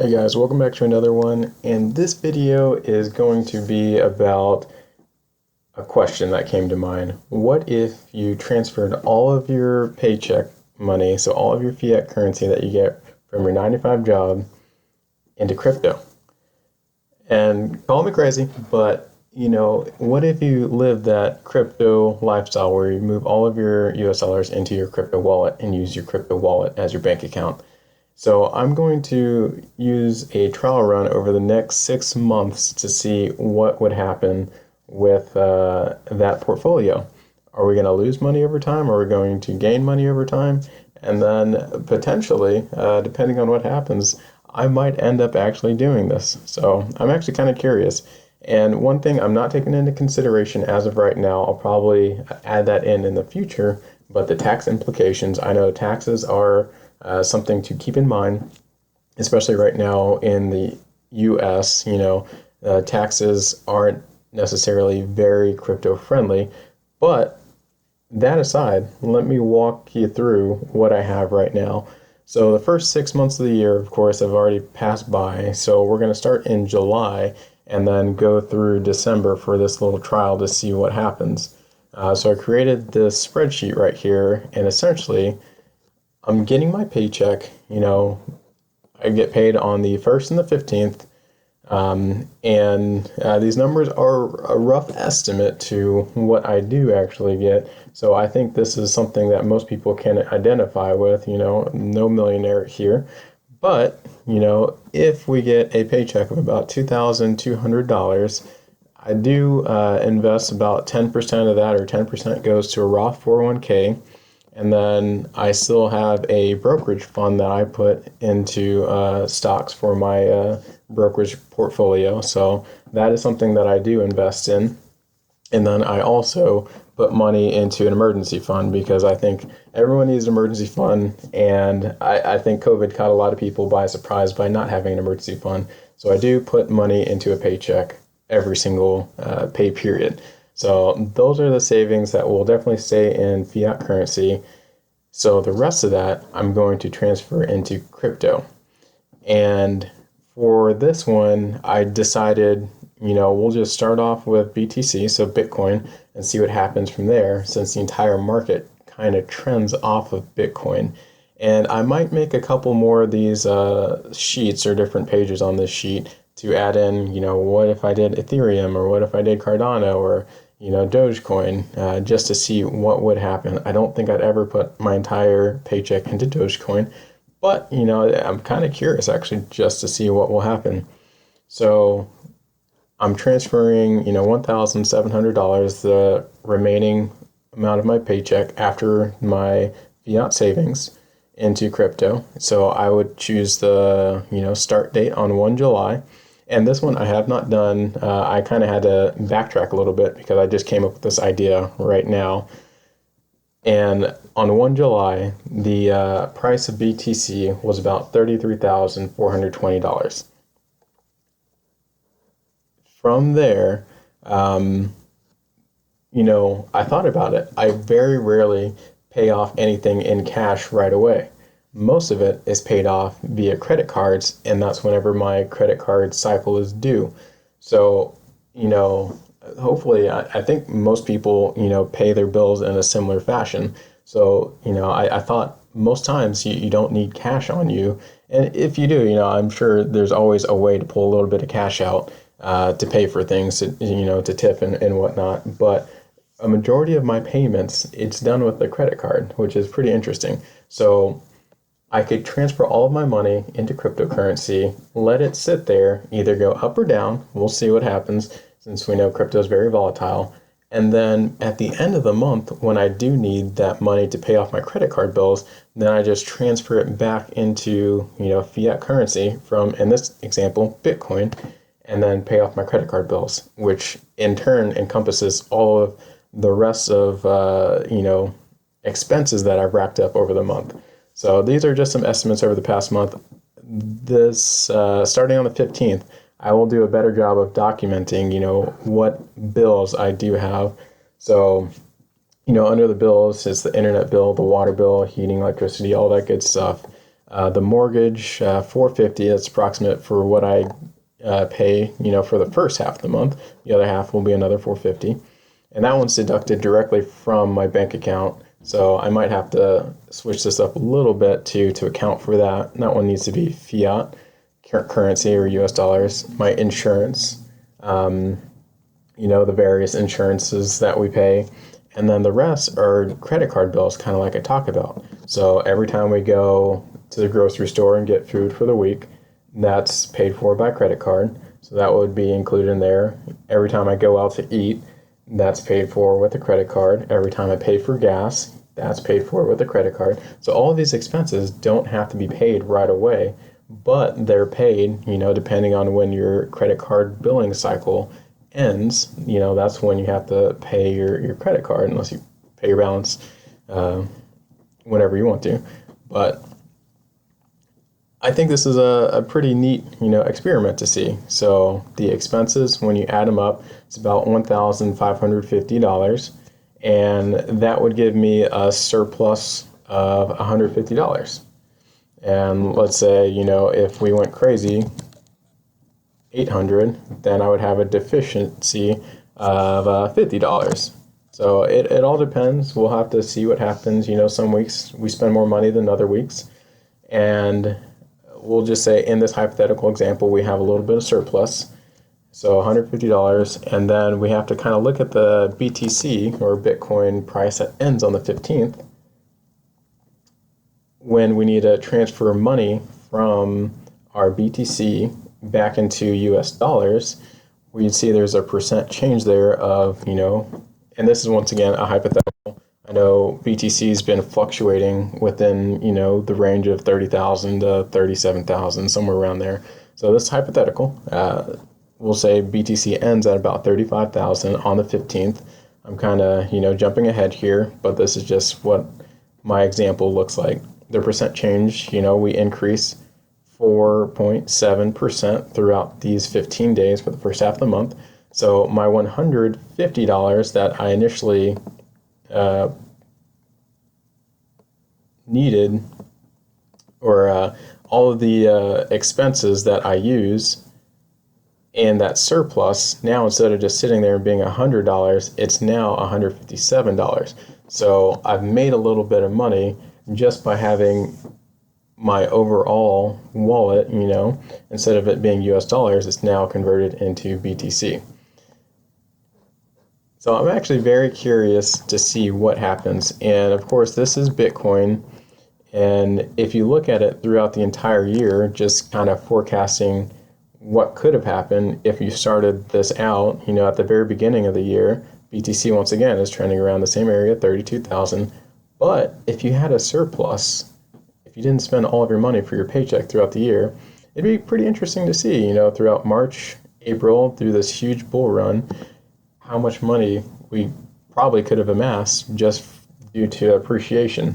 Hey guys, welcome back to another one, and this video is going to be about a question that came to mind. What if you transferred all of your paycheck money, so all of your fiat currency that you get from your 9 to 5 job, into crypto? And call me crazy, but what if you live that crypto lifestyle where you move all of your US dollars into your crypto wallet and use your crypto wallet as your bank account? So I'm going to use a trial run over the next 6 months to see what would happen with that portfolio. Are we going to lose money over time? Are we going to gain money over time? And then potentially, depending on what happens, I might end up actually doing this. So I'm actually kind of curious. And one thing I'm not taking into consideration as of right now, I'll probably add that in the future, but the tax implications. I know taxes are something to keep in mind, especially right now in the US. Taxes aren't necessarily very crypto friendly, but that aside, let me walk you through what I have right now. So the first 6 months of the year, of course, have already passed by. So we're going to start in July and then go through December for this little trial to see what happens. So I created this spreadsheet right here, and essentially I'm getting my paycheck. I get paid on the 1st and the 15th. And these numbers are a rough estimate to what I do actually get. So I think this is something that most people can identify with. No millionaire here. But, if we get a paycheck of about $2,200, I do invest about 10% of that, or 10% goes to a Roth 401k. And then I still have a brokerage fund that I put into stocks for my brokerage portfolio. So that is something that I do invest in. And then I also put money into an emergency fund because I think everyone needs an emergency fund. And I think COVID caught a lot of people by surprise by not having an emergency fund. So I do put money into a paycheck every single pay period. So those are the savings that will definitely stay in fiat currency. So the rest of that I'm going to transfer into crypto. And for this one, I decided, we'll just start off with BTC, so Bitcoin, and see what happens from there, since the entire market kind of trends off of Bitcoin. And I might make a couple more of these sheets or different pages on this sheet to add in, what if I did Ethereum, or what if I did Cardano, or Dogecoin, just to see what would happen. I don't think I'd ever put my entire paycheck into Dogecoin, but I'm kind of curious actually just to see what will happen. So I'm transferring, $1,700, the remaining amount of my paycheck after my fiat savings, into crypto. So I would choose the, start date on 1 July. And this one I have not done. I kind of had to backtrack a little bit because I just came up with this idea right now. And on 1 July, the price of BTC was about $33,420. From there, I thought about it. I very rarely pay off anything in cash right away. Most of it is paid off via credit cards, and that's whenever my credit card cycle is due. So, hopefully, I think most people, pay their bills in a similar fashion. So, I thought most times you don't need cash on you. And if you do, I'm sure there's always a way to pull a little bit of cash out to pay for things, to tip and whatnot. But a majority of my payments, it's done with a credit card, which is pretty interesting. So I could transfer all of my money into cryptocurrency, let it sit there, either go up or down. We'll see what happens, since we know crypto is very volatile. And then at the end of the month, when I do need that money to pay off my credit card bills, then I just transfer it back into, fiat currency from, in this example, Bitcoin, and then pay off my credit card bills, which in turn encompasses all of the rest of, expenses that I've racked up over the month. So these are just some estimates over the past month. This, starting on the 15th, I will do a better job of documenting, what bills I do have. So, under the bills is the internet bill, the water bill, heating, electricity, all that good stuff. The mortgage, $450. That's approximate for what I pay, for the first half of the month. The other half will be another $450, and that one's deducted directly from my bank account. So I might have to switch this up a little bit to account for that. That one needs to be fiat currency or US dollars. My insurance, the various insurances that we pay. And then the rest are credit card bills, kind of like I talked about. So every time we go to the grocery store and get food for the week, that's paid for by credit card. So that would be included in there. Every time I go out to eat, that's paid for with a credit card. Every time I pay for gas, that's paid for with a credit card. So all of these expenses don't have to be paid right away, but they're paid, depending on when your credit card billing cycle ends. That's when you have to pay your credit card, unless you pay your balance whenever you want to. But I think this is a pretty neat, experiment to see. So the expenses, when you add them up, it's about $1,550, and that would give me a surplus of $150. And let's say, if we went crazy, 800, then I would have a deficiency of $50. So it all depends. We'll have to see what happens. Some weeks we spend more money than other weeks, and we'll just say in this hypothetical example, we have a little bit of surplus, so $150, and then we have to kind of look at the BTC or Bitcoin price that ends on the 15th when we need to transfer money from our BTC back into US dollars. We'd see there's a percent change there of, and this is once again a hypothetical. I know BTC has been fluctuating within, the range of 30,000 to 37,000, somewhere around there. So this is hypothetical. We'll say BTC ends at about 35,000 on the 15th. I'm kind of, jumping ahead here, but this is just what my example looks like. The percent change, we increase 4.7% throughout these 15 days for the first half of the month. So my $150 that I initially needed, or all of the expenses that I use, and that surplus, now instead of just sitting there and being $100, it's now $157. So I've made a little bit of money just by having my overall wallet, instead of it being US dollars, it's now converted into BTC. So I'm actually very curious to see what happens. And of course, this is Bitcoin. And if you look at it throughout the entire year, just kind of forecasting what could have happened if you started this out, at the very beginning of the year, BTC once again is trending around the same area, 32,000. But if you had a surplus, if you didn't spend all of your money for your paycheck throughout the year, it'd be pretty interesting to see, throughout March, April, through this huge bull run, how much money we probably could have amassed just due to appreciation.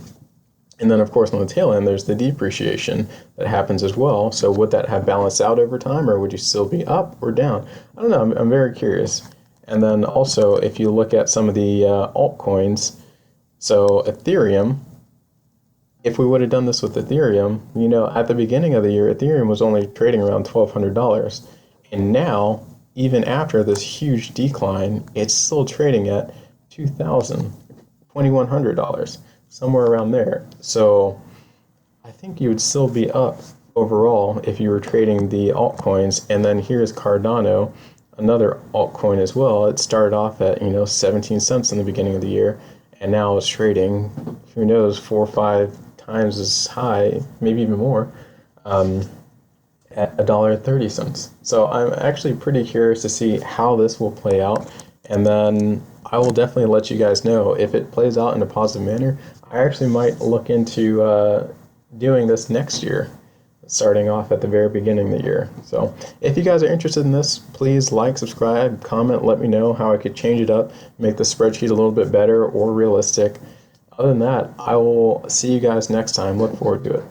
And then, of course, on the tail end, there's the depreciation that happens as well. So would that have balanced out over time, or would you still be up or down? I don't know. I'm very curious. And then also, if you look at some of the altcoins, so Ethereum, if we would have done this with Ethereum, at the beginning of the year, Ethereum was only trading around $1,200. And now, even after this huge decline, it's still trading at $2,000, $2,100, somewhere around there. So I think you would still be up overall if you were trading the altcoins. And then here's Cardano, another altcoin as well. It started off at 17 cents in the beginning of the year, and now it's trading, who knows, 4 or 5 times as high, maybe even more, at $1.30. So I'm actually pretty curious to see how this will play out, and then I will definitely let you guys know if it plays out in a positive manner. I actually might look into doing this next year, starting off at the very beginning of the year. So if you guys are interested in this, please like, subscribe, comment, let me know how I could change it up, make the spreadsheet a little bit better or realistic. Other than that, I will see you guys next time. Look forward to it.